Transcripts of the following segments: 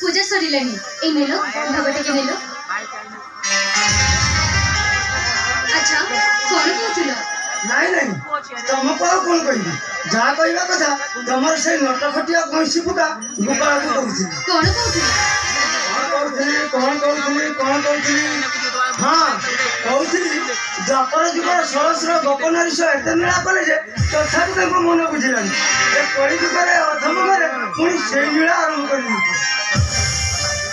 पूजा सरिलानी ए नेलो भगवती के नेलो अच्छा कोन कहथिलो नहीं नहीं तुम को कोन कहि जा कहबा कथा तमर से नटखटिया गंसी पुका गोपाल को कहथि कोन कहथिली हां कहथि जापर जुगर सहस्र गोपनारी से एते निळा कले जे तथापि तुमको मन बुझिलानी ए कଳି जुगरे अधम करे पुनी से निळा आरंभ करि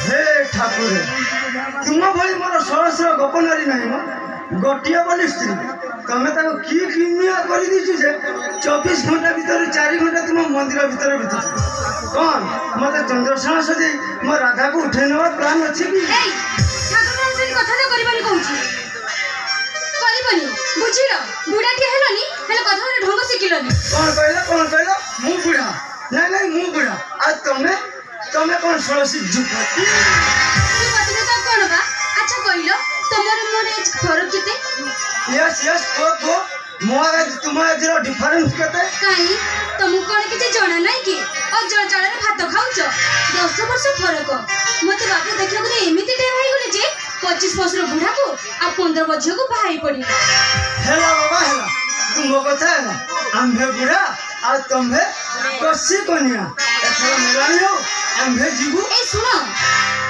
हे ठाकुर तुम भली मोर सहस्र गोपनारी नहीं गोटिया बोली स्त्री तमें कि किमिया कर दी जे 24 घंटा भीतर 4 घंटा तुम मंदिर भीतर भीतर कौन मत चंद्रसेना सजे मो राधा को उठे नवा प्लान अछि कि ठाकुर से कथा न करबानी कहूची करबानी बुझिलो बुढ़ा के हेलनी हेले कथा रे ढंग सिखिलनी कौन कहला मु बुढ़ा नहीं मु बुढ़ा आज तमें कौन सड़सी जुपती तू बतले तो कोन बा अच्छा कहिलो तमर मोरे फरक केते यस को मोर तुम्हारे जरा डिफरेंस केते काई तुमको कोन किछ जणा नहीं कि और जण रे भात खाउछ 10 वर्ष फरक मते बापू देखियो कि एमिति डे भाई गले जे 25 वर्ष बुढ़ा को आ 15 वर्ष को भाई पड़ी हेला बाबा हेला तुम कथा है आंभे बुढ़ा आ तंभे कसी कोनिया एथरा मेलानी हो आंभे जीवु ए सुनो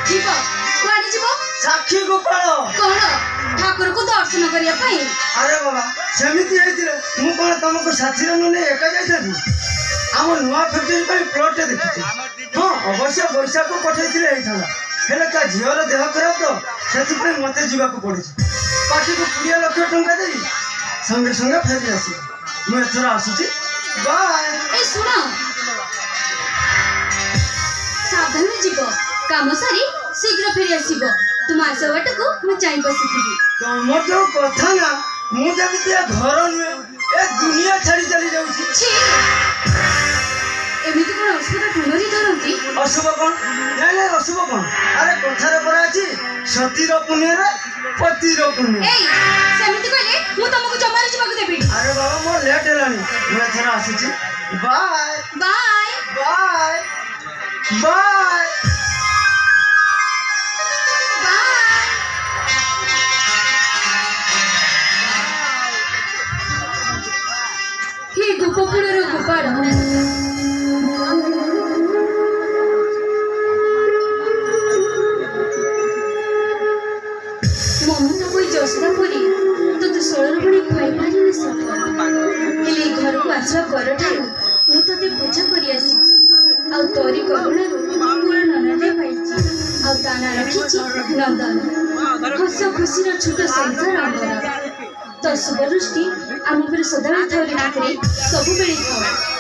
जीव कोआडी जीव साक्षी गोपाल कोन ठाकुर को दर्शन करिया पई अरे बाबा सेमिति हेतिले मु कोन तुमको साथी रे नने एका जाइथि हम नुआ फैक्ट्री पर प्लॉट देखिथि हां अवश्य पैसा को पठैथिले हेथला हेले ता झियर देह खराब तो सेति पे मते जीवा को पड़ी पार्टी को 20 लाख टंका देई संगे संगे फेरि आसी मैं एथरा आसुची बाय ए सुनो सावधान जीव काम सारी शीघ्र फेरि आसीबो तुम आसे बाटे को मैं चाहि बसिथिबी तुम जो कथा ना मु जमिति घर नुए ए दुनिया छाड़ी चली जाउची छी एमिति कोन अशुभ ठुनरी धरंती अशुभ कोन नहीं अशुभ कोन अरे कथारे पर आछि सतीर पुण्य रे पतिर पुण्य ए सेमिति कहले मु तुमको जमारे जीवा को देबी अरे बाबा मोर लेट हेलानी मैं थरा आसीची बाय बाय बाय बाय हे गोपपुरर गोपाल ममता कोई जसरा परी तो 16 बड़ी खुआई पारी सफल ବୁଝ ପରଠାରୁ ମୁଁ ତୋତେ ପୂଜା କରି ଆସିଛି ଆଉ ତୋରି କରୁଣାରୁ ମୋର ନନଟେ ପାଇଛି ଆଉ ତା ନାଁ ରଖିଛି ନନ୍ଦନ। ହସ ଖୁସିର ଛୋଟ ସଂସାର ଆମର। ତୋ ଶୁଭ ଦୃଷ୍ଟି ଆମ ଉପରେ ସଦାବେଳେ ଥାଉ ରେ ଠାକୁରେ, ସବୁବେଳେ ଥାଉ।